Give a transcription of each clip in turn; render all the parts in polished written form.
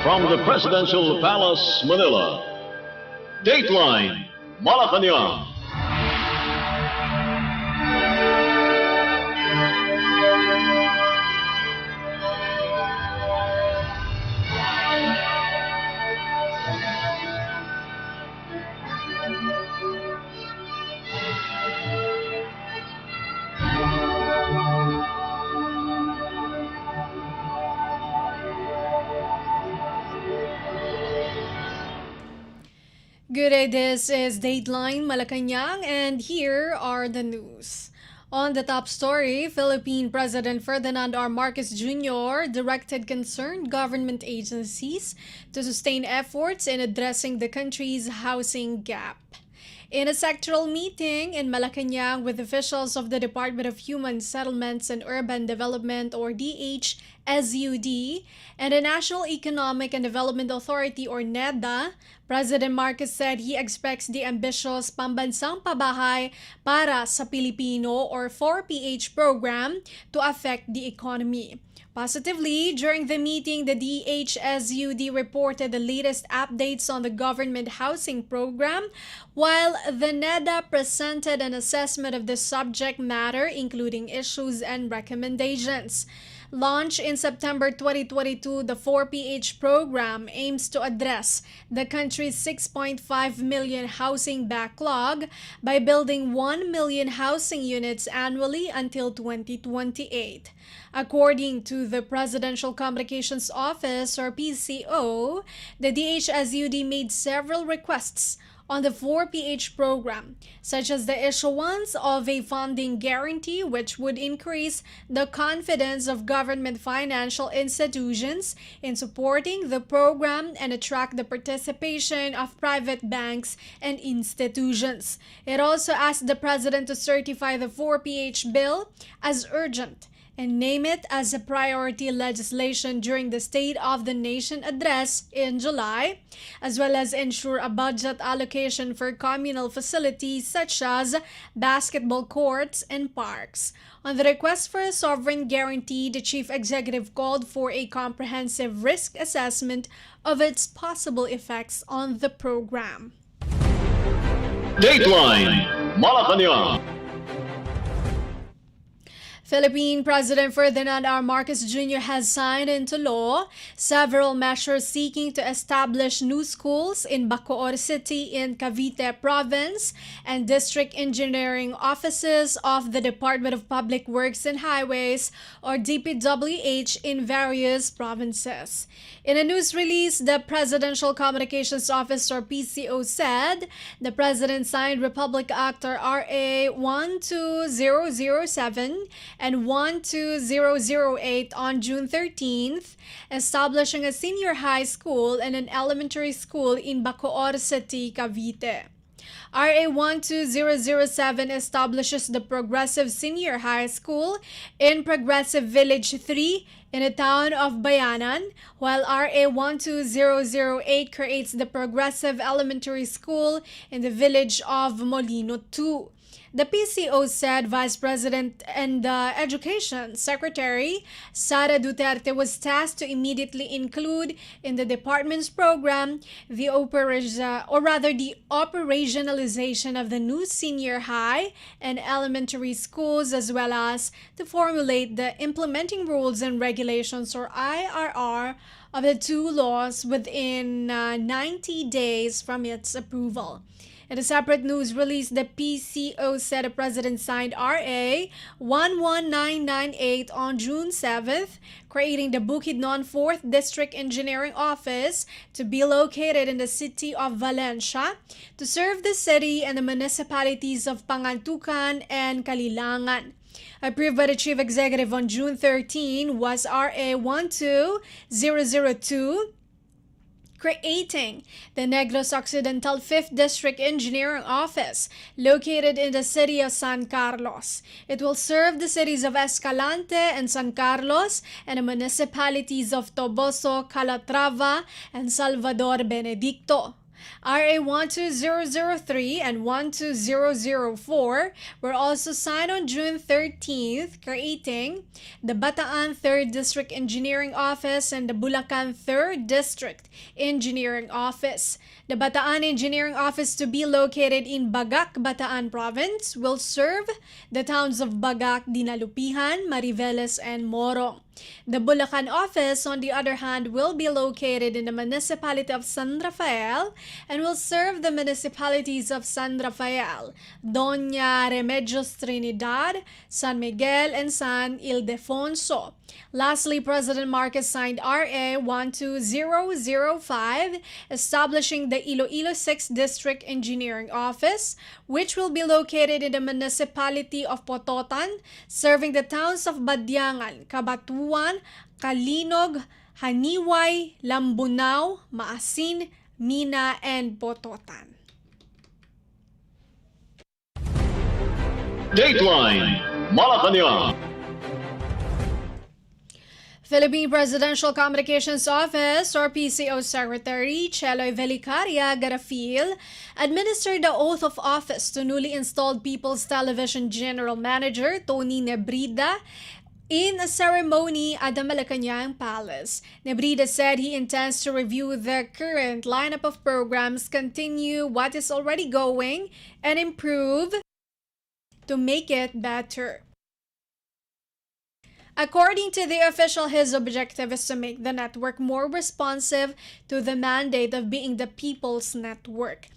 From the Presidential Palace, Manila, Dateline Malacañang. Good day, this is Dateline Malacañang, and here are the news. On the top story, Philippine President Ferdinand R. Marcos Jr. directed concerned government agencies to sustain efforts in addressing the country's housing gap. In a sectoral meeting in Malacañang with officials of the Department of Human Settlements and Urban Development or DHSUD and the National Economic and Development Authority or NEDA, President Marcos said he expects the ambitious Pambansang Pabahay para sa Pilipino or 4PH program to affect the economy. Positively, during the meeting, the DHSUD reported the latest updates on the government housing program, while the NEDA presented an assessment of the subject matter, including issues and recommendations. Launched in September 2022, the 4PH program aims to address the country's 6.5 million housing backlog by building 1 million housing units annually until 2028. According to the Presidential Communications Office or PCO, the DHSUD made several requests on the 4PH program, such as the issuance of a funding guarantee which would increase the confidence of government financial institutions in supporting the program and attract the participation of private banks and institutions. It also asked the President to certify the 4PH bill as urgent and name it as a priority legislation during the State of the Nation address in July, as well as ensure a budget allocation for communal facilities such as basketball courts and parks. On the request for a sovereign guarantee, the Chief Executive called for a comprehensive risk assessment of its possible effects on the program. Dateline Malacañang. Philippine President Ferdinand R. Marcos Jr. has signed into law several measures seeking to establish new schools in Bacoor City in Cavite Province and district engineering offices of the Department of Public Works and Highways or DPWH in various provinces. In a news release, the Presidential Communications Office or PCO said the President signed Republic Act or RA 12007 and 12008 on June 13th, establishing a senior high school and an elementary school in Bacoor City, Cavite. RA 12007 establishes the Progressive Senior High School in Progressive Village 3 in the town of Bayanan, while RA 12008 creates the Progressive Elementary School in the village of Molino 2. The PCO said Vice President and Education Secretary Sara Duterte was tasked to immediately include in the department's program the operationalization of the new senior high and elementary schools, as well as to formulate the implementing rules and regulations or IRR of the two laws within 90 days from its approval. In a separate news release, the PCO said the President signed RA 11998 on June 7th, creating the Bukidnon 4th District Engineering Office to be located in the city of Valencia to serve the city and the municipalities of Pangantucan and Kalilangan. Approved by the Chief Executive on June 13 was RA 12002, creating the Negros Occidental 5th District Engineering Office located in the city of San Carlos. It will serve the cities of Escalante and San Carlos and the municipalities of Toboso, Calatrava, and Salvador Benedicto. RA 12003 and 12004 were also signed on June 13th, creating the Bataan 3rd District Engineering Office and the Bulacan 3rd District Engineering Office. The Bataan Engineering Office, to be located in Bagac, Bataan Province, will serve the towns of Bagac, Dinalupihan, Mariveles, and Morong. The Bulacan office, on the other hand, will be located in the municipality of San Rafael and will serve the municipalities of San Rafael, Doña Remedios Trinidad, San Miguel, and San Ildefonso. Lastly, President Marcos signed RA 12005, establishing the Iloilo 6th District Engineering Office, which will be located in the municipality of Pototan, serving the towns of Badyangan, Cabatuan, Kalinog, Haniway, Lambunao, Maasin, Mina, and Pototan. Dateline Malacañang. Philippine Presidential Communications Office, or PCO Secretary Cheloy Velicaria Garafil, administered the oath of office to newly installed People's Television General Manager Tony Nebrida in a ceremony at the Malacañang Palace. Nebrida said he intends to review the current lineup of programs, continue what is already going, and improve to make it better. According to the official, his objective is to make the network more responsive to the mandate of being the people's network.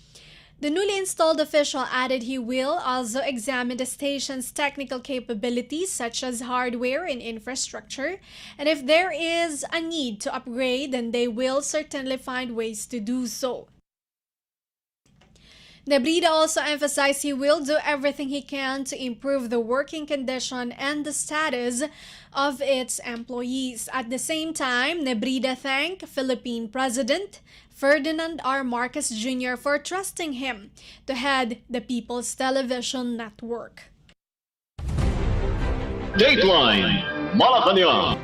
The newly installed official added he will also examine the station's technical capabilities, such as hardware and infrastructure, and if there is a need to upgrade, then they will certainly find ways to do so. Nebrida also emphasized he will do everything he can to improve the working condition and the status of its employees. At the same time, Nebrida thanked Philippine President Ferdinand R. Marcos Jr. for trusting him to head the People's Television Network. Dateline Malacañang.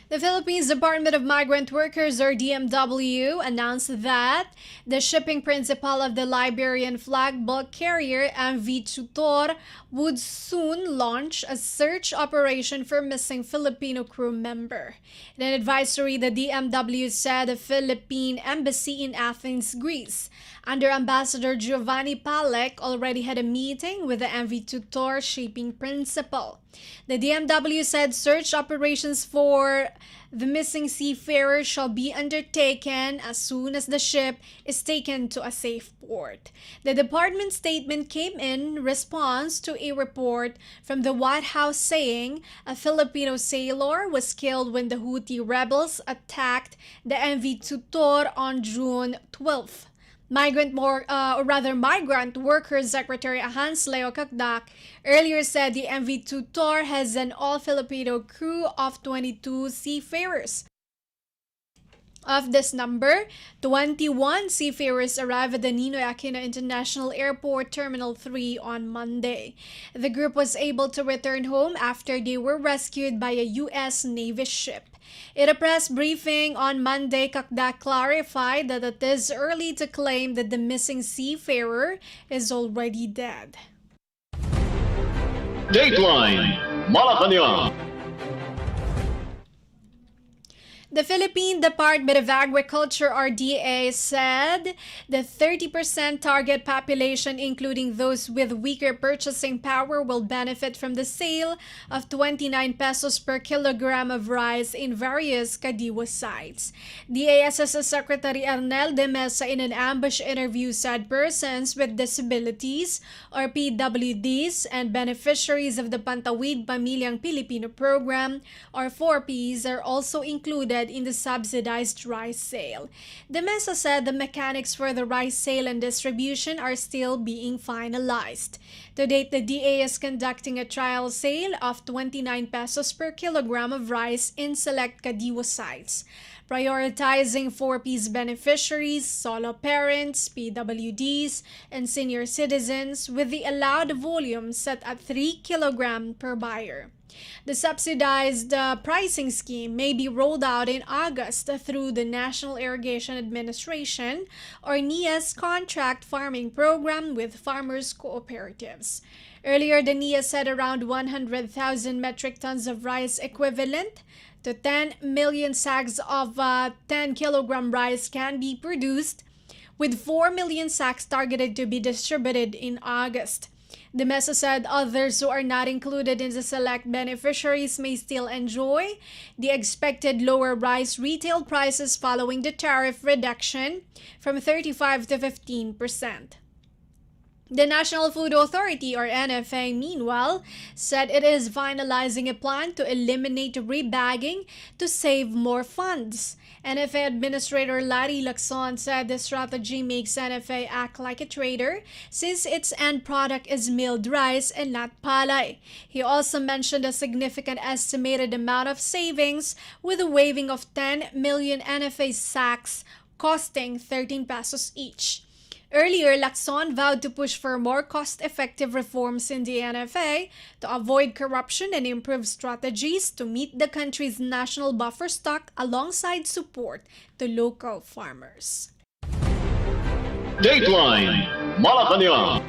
The Philippines Department of Migrant Workers, or DMW, announced that the shipping principal of the Liberian flag bulk carrier MV Tutor would soon launch a search operation for missing Filipino crew member. In an advisory, the DMW said the Philippine Embassy in Athens, Greece, under Ambassador Giovanni Palek, already had a meeting with the MV Tutor shipping principal. The DMW said search operations for the missing seafarer shall be undertaken as soon as the ship is taken to a safe port. The department statement came in response to a report from the White House saying a Filipino sailor was killed when the Houthi rebels attacked the MV Tutor on June 12th. Migrant Workers Secretary Hans Leo Cagdac earlier said the MV Tutor has an all-Filipino crew of 22 seafarers. Of this number, 21 seafarers arrived at the Ninoy Aquino International Airport Terminal 3 on Monday. The group was able to return home after they were rescued by a U.S. Navy ship. In a press briefing on Monday, Cagdac clarified that it is early to claim that the missing seafarer is already dead. Dateline Malacañang. The Philippine Department of Agriculture, RDA, said the 30% target population, including those with weaker purchasing power, will benefit from the sale of 29 pesos per kilogram of rice in various Kadiwa sites. DASS Secretary Arnel de Mesa, in an ambush interview, said persons with disabilities, or PWDs, and beneficiaries of the Pantawid Pamilyang Pilipino program, or 4Ps, are also included in the subsidized rice sale. De Mesa said the mechanics for the rice sale and distribution are still being finalized. To date, the DA is conducting a trial sale of 29 pesos per kilogram of rice in select Kadiwa sites, prioritizing 4Ps beneficiaries, solo parents, PWDs, and senior citizens, with the allowed volume set at 3 kg per buyer. The subsidized pricing scheme may be rolled out in August through the National Irrigation Administration or NIA's contract farming program with farmers' cooperatives. Earlier, the NIA said around 100,000 metric tons of rice equivalent to 10 million sacks of 10 kilogram rice can be produced, with 4 million sacks targeted to be distributed in August. The MESA said others who are not included in the select beneficiaries may still enjoy the expected lower rice retail prices following the tariff reduction from 35 to 15%. The National Food Authority, or NFA, meanwhile, said it is finalizing a plan to eliminate rebagging to save more funds. NFA Administrator Larry Lacson said the strategy makes NFA act like a trader since its end product is milled rice and not palay. He also mentioned a significant estimated amount of savings with the waiving of 10 million NFA sacks costing 13 pesos each. Earlier, Lacson vowed to push for more cost-effective reforms in the NFA to avoid corruption and improve strategies to meet the country's national buffer stock alongside support to local farmers. Dateline Malacañang.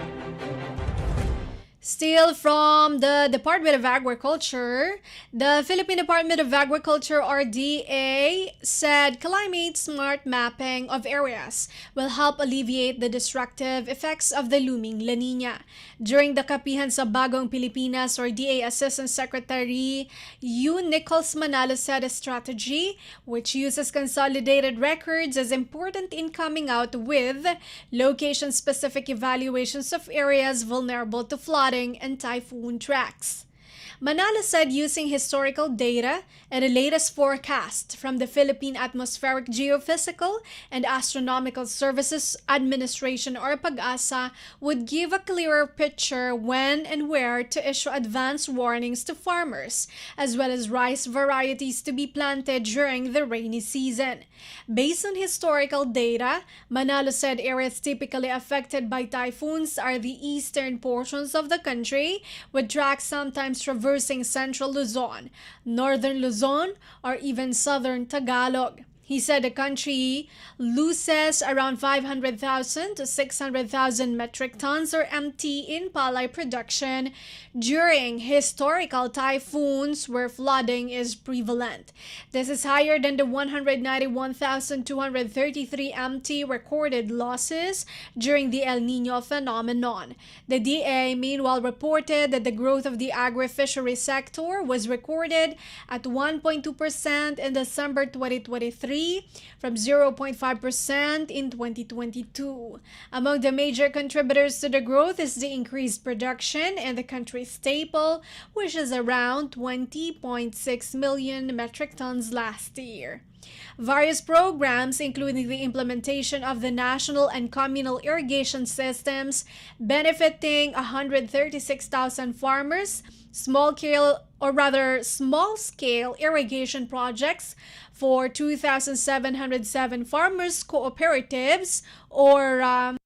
Still from the Department of Agriculture, the Philippine Department of Agriculture or DA said climate smart mapping of areas will help alleviate the destructive effects of the looming La Nina. During the Kapihan sa Bagong Pilipinas or DA Assistant Secretary Yu Nichols Manalo said a strategy which uses consolidated records is important in coming out with location-specific evaluations of areas vulnerable to flooding and typhoon tracks. Manalo said using historical data and the latest forecast from the Philippine Atmospheric Geophysical and Astronomical Services Administration or PAGASA would give a clearer picture when and where to issue advance warnings to farmers, as well as rice varieties to be planted during the rainy season. Based on historical data, Manalo said areas typically affected by typhoons are the eastern portions of the country, with tracks sometimes traversing central Luzon, northern Luzon, or even southern Tagalog. He said the country loses around 500,000 to 600,000 metric tons or MT in palay production during historical typhoons where flooding is prevalent. This is higher than the 191,233 MT recorded losses during the El Nino phenomenon. The DA meanwhile reported that the growth of the agri-fishery sector was recorded at 1.2% in December 2023 from 0.5% in 2022. Among the major contributors to the growth is the increased production in the country's staple, which is around 20.6 million metric tons last year. Various programs, including the implementation of the national and communal irrigation systems, benefiting 136,000 farmers, small-scale irrigation projects for 2,707 farmers cooperatives or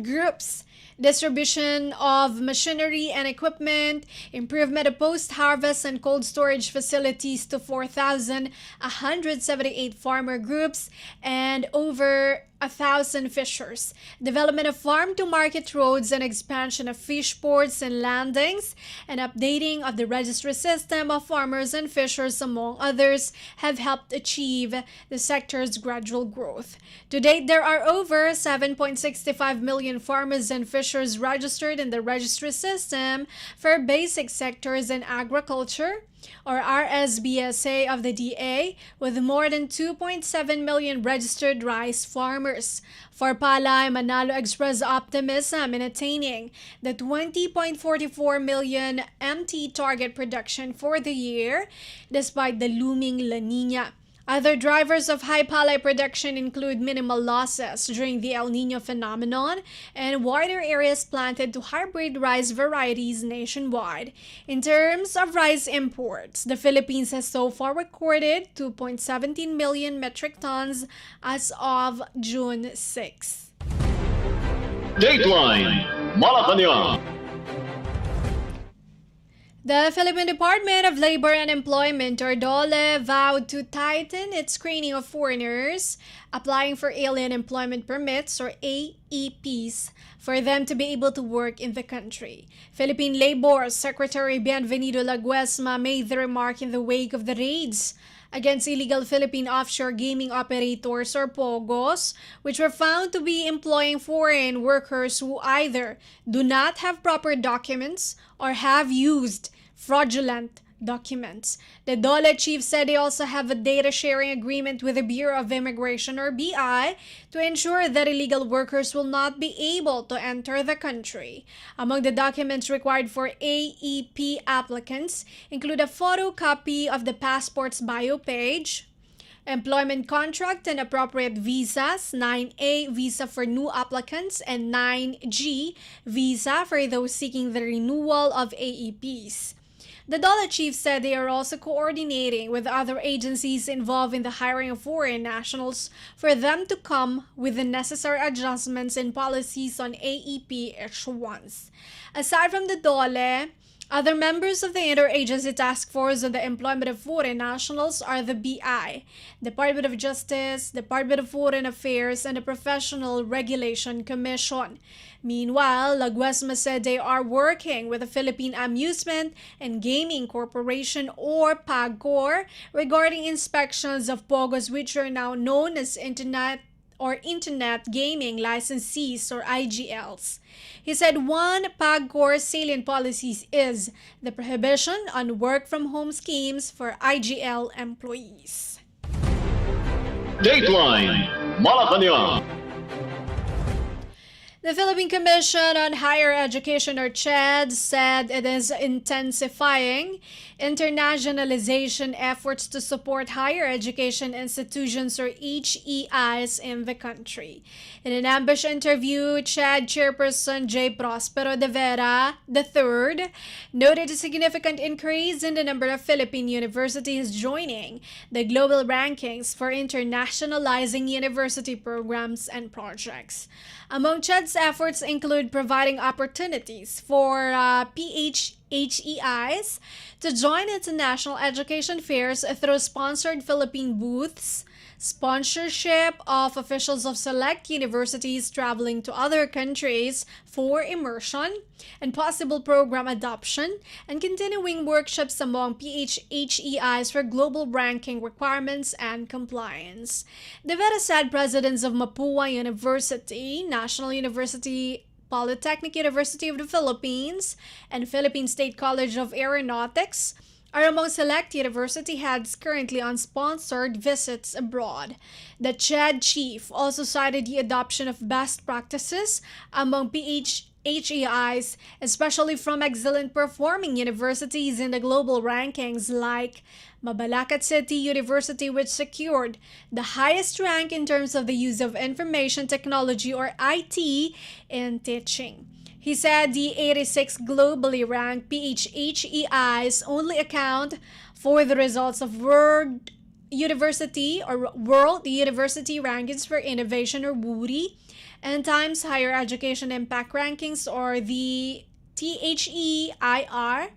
groups, distribution of machinery and equipment, improvement of post-harvest and cold storage facilities to 4,178 farmer groups, and over 1,000 fishers, development of farm-to-market roads and expansion of fish ports and landings, and updating of the registry system of farmers and fishers, among others, have helped achieve the sector's gradual growth. To date, there are over 7.65 million farmers and fishers registered in the registry system for basic sectors in agriculture, or RSBSA of the DA, with more than 2.7 million registered rice farmers. For palay, Manalo expressed optimism in attaining the 20.44 million MT target production for the year, despite the looming La Nina. Other drivers of high palay production include minimal losses during the El Nino phenomenon and wider areas planted to hybrid rice varieties nationwide. In terms of rice imports, the Philippines has so far recorded 2.17 million metric tons as of June 6. Dateline Malacañang. The Philippine Department of Labor and Employment, or DOLE, vowed to tighten its screening of foreigners applying for alien employment permits, or AEPs, for them to be able to work in the country. Philippine Labor Secretary Bienvenido Laguesma made the remark in the wake of the raids against illegal Philippine offshore gaming operators, or POGOs, which were found to be employing foreign workers who either do not have proper documents or have used fraudulent documents. The DOLE chief said they also have a data sharing agreement with the Bureau of Immigration, or BI, to ensure that illegal workers will not be able to enter the country. Among the documents required for AEP applicants include a photocopy of the passport's bio page, employment contract and appropriate visas, 9A visa for new applicants, and 9G visa for those seeking the renewal of AEPs. The DOLE chief said they are also coordinating with other agencies involved in the hiring of foreign nationals for them to come with the necessary adjustments in policies on AEP issuance. Aside from the DOLE, other members of the Interagency Task Force on the Employment of Foreign Nationals are the BI, Department of Justice, Department of Foreign Affairs, and the Professional Regulation Commission. Meanwhile, Laguesma said they are working with the Philippine Amusement and Gaming Corporation, or PAGCOR, regarding inspections of POGOs, which are now known as Internet Gaming Licensees, or IGLs. He said one PAGCOR salient policy is the prohibition on work-from-home schemes for IGL employees. Dateline Malacañang. The Philippine Commission on Higher Education, or CHED, said it is intensifying internationalization efforts to support higher education institutions, or HEIs, in the country. In an ambush interview, CHED Chairperson J. Prospero de Vera III noted a significant increase in the number of Philippine universities joining the global rankings for internationalizing university programs and projects. Among CHED's efforts include providing opportunities for PHEIs to join international education fairs through sponsored Philippine booths, sponsorship of officials of select universities traveling to other countries for immersion and possible program adoption, and continuing workshops among PHEIs for global ranking requirements and compliance. De Vera said presidents of Mapua University, National University, Polytechnic University of the Philippines, and Philippine State College of Aeronautics are among select university heads currently on sponsored visits abroad. The CHED chief also cited the adoption of best practices among PHEIs, especially from excellent performing universities in the global rankings like Mabalacat City University, which secured the highest rank in terms of the use of information technology, or IT, in teaching. He said the 86 globally ranked PHEIs only account for the results of World University Rankings for Innovation, or WURI, and Times Higher Education Impact Rankings, or the THEIR,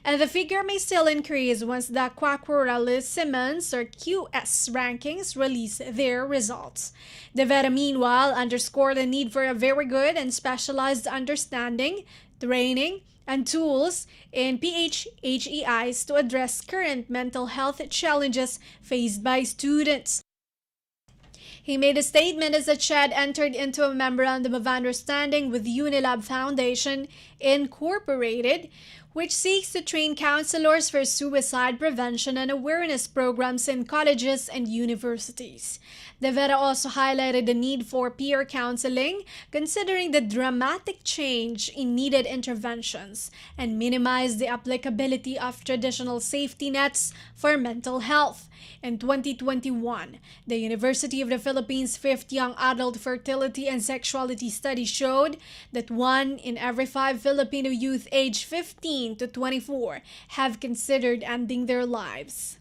and the figure may still increase once the Quacquarellis-Simmons, or QS, rankings release their results. De Vera, meanwhile, underscored the need for a very good and specialized understanding, training, and tools in PHEIs to address current mental health challenges faced by students. He made a statement as the CHED entered into a memorandum of understanding with Unilab Foundation Incorporated, which seeks to train counselors for suicide prevention and awareness programs in colleges and universities. De Vera also highlighted the need for peer counseling, considering the dramatic change in needed interventions, and minimized the applicability of traditional safety nets for mental health. In 2021, the University of the Philippines' fifth Young Adult Fertility and Sexuality Study showed that 1 in every 5 Filipino youth aged 15 to 24 have considered ending their lives.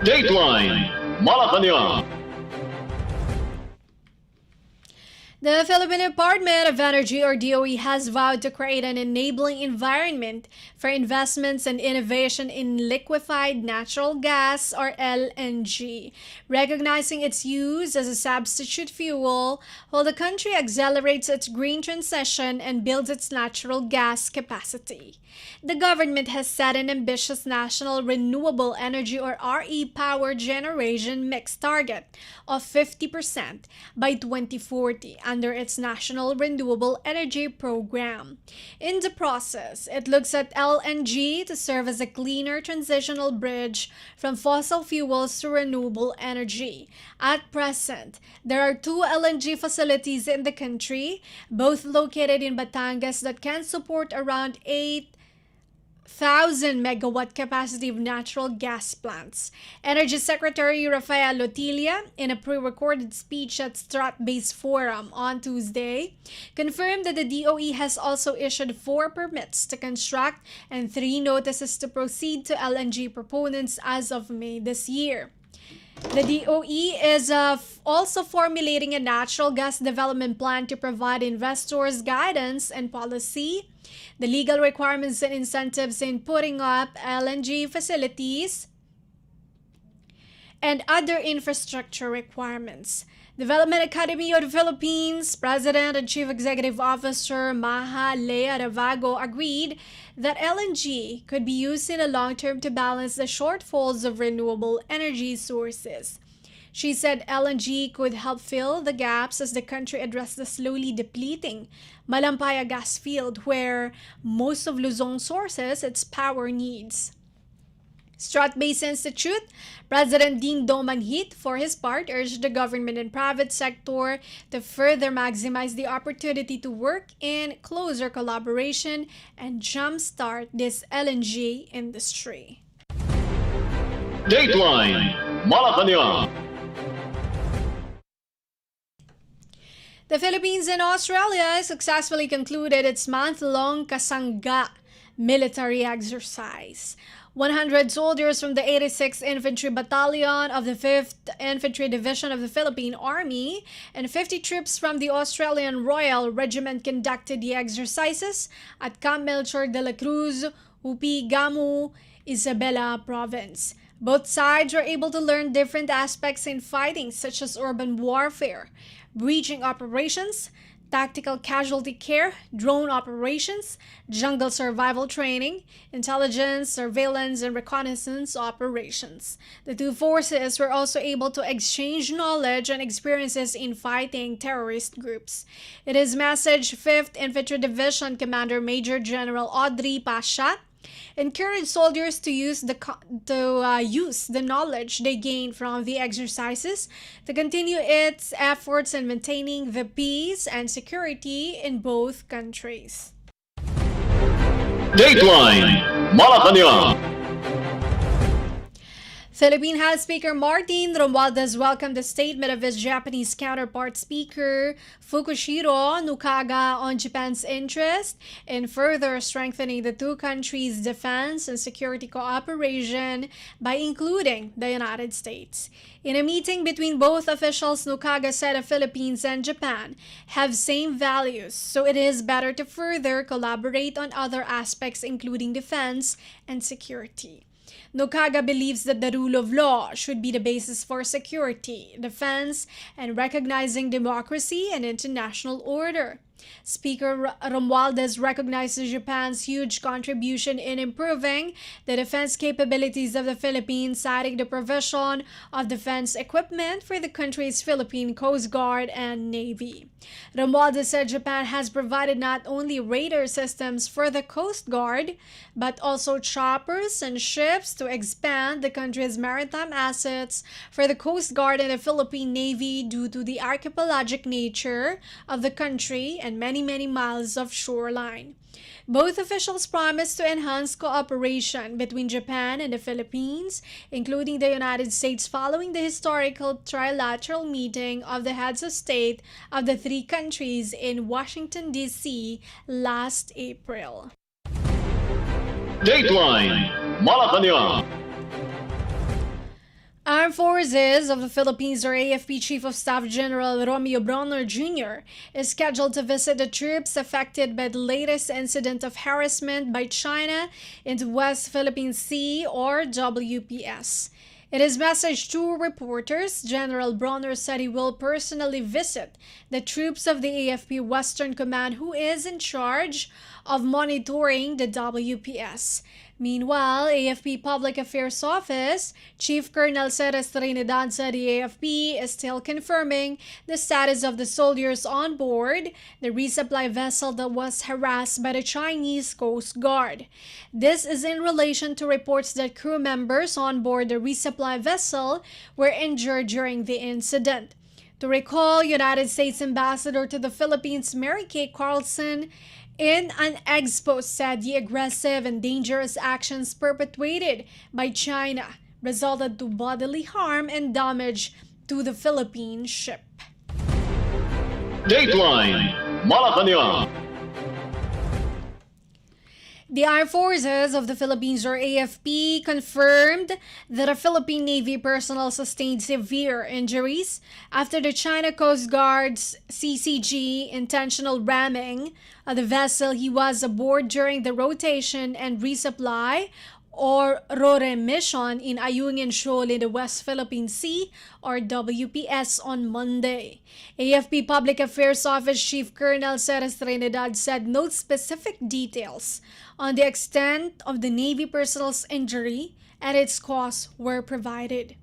Dateline Malacañang. The Philippine Department of Energy, or DOE, has vowed to create an enabling environment for investments and innovation in liquefied natural gas, or LNG, recognizing its use as a substitute fuel while the country accelerates its green transition and builds its natural gas capacity. The government has set an ambitious national renewable energy, or RE, power generation mix target of 50% by 2040 under its National Renewable Energy Program. In the process, it looks at LNG to serve as a cleaner transitional bridge from fossil fuels to renewable energy. At present, there are 2 LNG facilities in the country, both located in Batangas, that can support around 8,000 megawatt capacity of natural gas plants. Energy Secretary Rafael Lotilla, in a pre-recorded speech at Strat-Base Forum on Tuesday, confirmed that the DOE has also issued 4 permits to construct and 3 notices to proceed to LNG proponents as of May this year. The DOE is also formulating a natural gas development plan to provide investors guidance and policy, the legal requirements and incentives in putting up LNG facilities, and other infrastructure requirements. Development Academy of the Philippines President and Chief Executive Officer Maha Lea Ravago agreed that LNG could be used in the long term to balance the shortfalls of renewable energy sources. She said LNG could help fill the gaps as the country addressed the slowly depleting Malampaya gas field, where most of Luzon sources its power needs. Strat-Base Institute President Dean Do Manhit, for his part, urged the government and private sector to further maximize the opportunity to work in closer collaboration and jumpstart this LNG industry. Dateline Malacañang. The Philippines and Australia successfully concluded its month-long Kasangga military exercise. 100 soldiers from the 86th Infantry Battalion of the 5th Infantry Division of the Philippine Army and 50 troops from the Australian Royal Regiment conducted the exercises at Camp Melchor de la Cruz, Upi, Gamu, Isabela Province. Both sides were able to learn different aspects in fighting, such as urban warfare, breaching operations, tactical casualty care, drone operations, jungle survival training, intelligence, surveillance, and reconnaissance operations. The two forces were also able to exchange knowledge and experiences in fighting terrorist groups. In his message, 5th Infantry Division Commander Major General Audrey Pasha encouraged soldiers to use the knowledge they gained from the exercises to continue its efforts in maintaining the peace and security in both countries. Dateline Malacañang. Philippine House Speaker Martin Romualdez welcomed the statement of his Japanese counterpart Speaker Fukushiro Nukaga on Japan's interest in further strengthening the two countries' defense and security cooperation by including the United States. In a meeting between both officials, Nukaga said the Philippines and Japan have same values, so it is better to further collaborate on other aspects including defense and security. Nukaga believes that the rule of law should be the basis for security, defense, and recognizing democracy and international order. Speaker Romualdez recognizes Japan's huge contribution in improving the defense capabilities of the Philippines, citing the provision of defense equipment for the country's Philippine Coast Guard and Navy. Romualdez said Japan has provided not only radar systems for the Coast Guard, but also choppers and ships to expand the country's maritime assets for the Coast Guard and the Philippine Navy due to the archipelagic nature of the country and many miles of shoreline. Both officials promised to enhance cooperation between Japan and the Philippines, including the United States, following the historical trilateral meeting of the heads of state of the three countries in Washington, D.C. last April. Dateline Malacañang. Armed Forces of the Philippines, or AFP Chief of Staff General Romeo Bronner Jr. is scheduled to visit the troops affected by the latest incident of harassment by China in the West Philippine Sea, or WPS. In his message to reporters, General Bronner said he will personally visit the troops of the AFP Western Command who is in charge of monitoring the WPS. Meanwhile, AFP Public Affairs Office Chief Colonel Ceres Trinidad said the AFP is still confirming the status of the soldiers on board the resupply vessel that was harassed by the Chinese Coast Guard. This is in relation to reports that crew members on board the resupply vessel were injured during the incident. To recall, United States Ambassador to the Philippines Mary Kay Carlson in an expo said the aggressive and dangerous actions perpetrated by China resulted to bodily harm and damage to the Philippine ship. Dateline Malacañang. The Armed Forces of the Philippines, or AFP, confirmed that a Philippine Navy personnel sustained severe injuries after the China Coast Guard's CCG intentional ramming of the vessel he was aboard during the rotation and resupply or RORE mission in Ayungin Shoal in the West Philippine Sea, or WPS, on Monday. AFP Public Affairs Office Chief Colonel Ceres Trinidad said no specific details on the extent of the Navy personnel's injury and its cause were provided.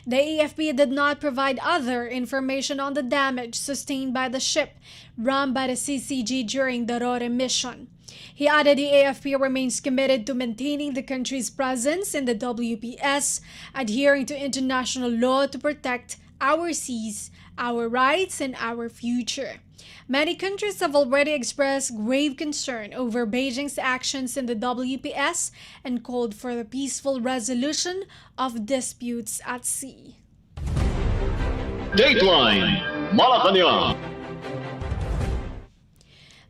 The AFP did not provide other information on the damage sustained by the ship rammed by the CCG during the RORE mission. He added the AFP remains committed to maintaining the country's presence in the WPS, adhering to international law to protect our seas, our rights, and our future. Many countries have already expressed grave concern over Beijing's actions in the WPS and called for the peaceful resolution of disputes at sea. Dateline Malacañang.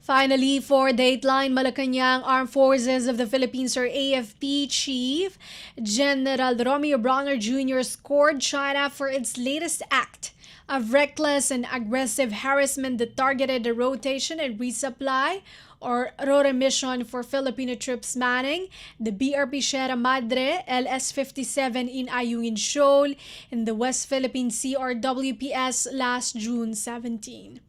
Finally, for Dateline Malacañang, Armed Forces of the Philippines, or AFP Chief General Romeo Bronner Jr. scored China for its latest act of reckless and aggressive harassment that targeted the rotation and resupply or RORE mission for Filipino troops manning the BRP Sierra Madre LS-57 in Ayungin Shoal in the West Philippine Sea, or WPS, last June 17.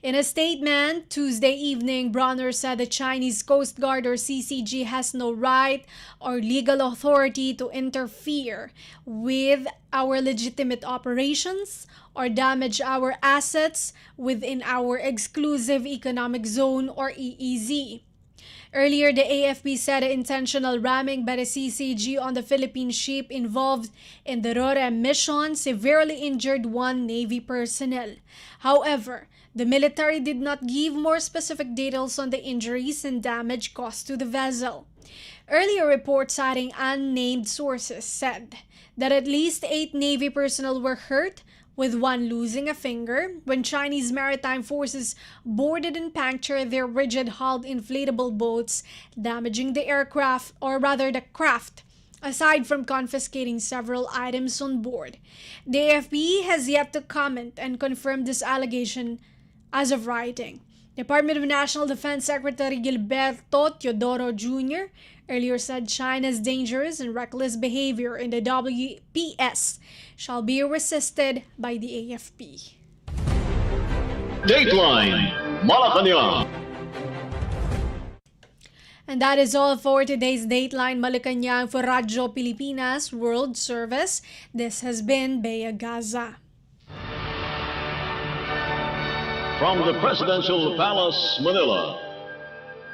In a statement Tuesday evening, Bronner said the Chinese Coast Guard, or CCG, has no right or legal authority to interfere with our legitimate operations or damage our assets within our exclusive economic zone, or EEZ. Earlier, the AFP said the intentional ramming by the CCG on the Philippine ship involved in the RORE mission severely injured one Navy personnel. However, the military did not give more specific details on the injuries and damage caused to the vessel. Earlier reports citing unnamed sources said that at least 8 Navy personnel were hurt, with one losing a finger, when Chinese maritime forces boarded and punctured their rigid-hulled inflatable boats, damaging the aircraft, or rather the craft, aside from confiscating several items on board. The AFP has yet to comment and confirm this allegation as of writing. Department of National Defense Secretary Gilberto Teodoro Jr. earlier said China's dangerous and reckless behavior in the WPS shall be resisted by the AFP. Dateline Malacañang. And that is all for today's Dateline Malacañang for Radyo Pilipinas World Service. This has been Bea Gaza. From the Presidential Palace, Manila,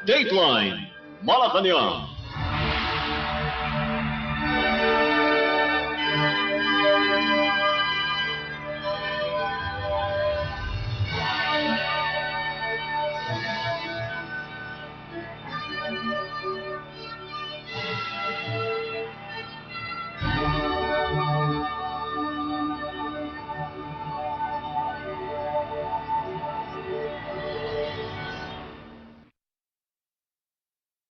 Dateline Malacañang.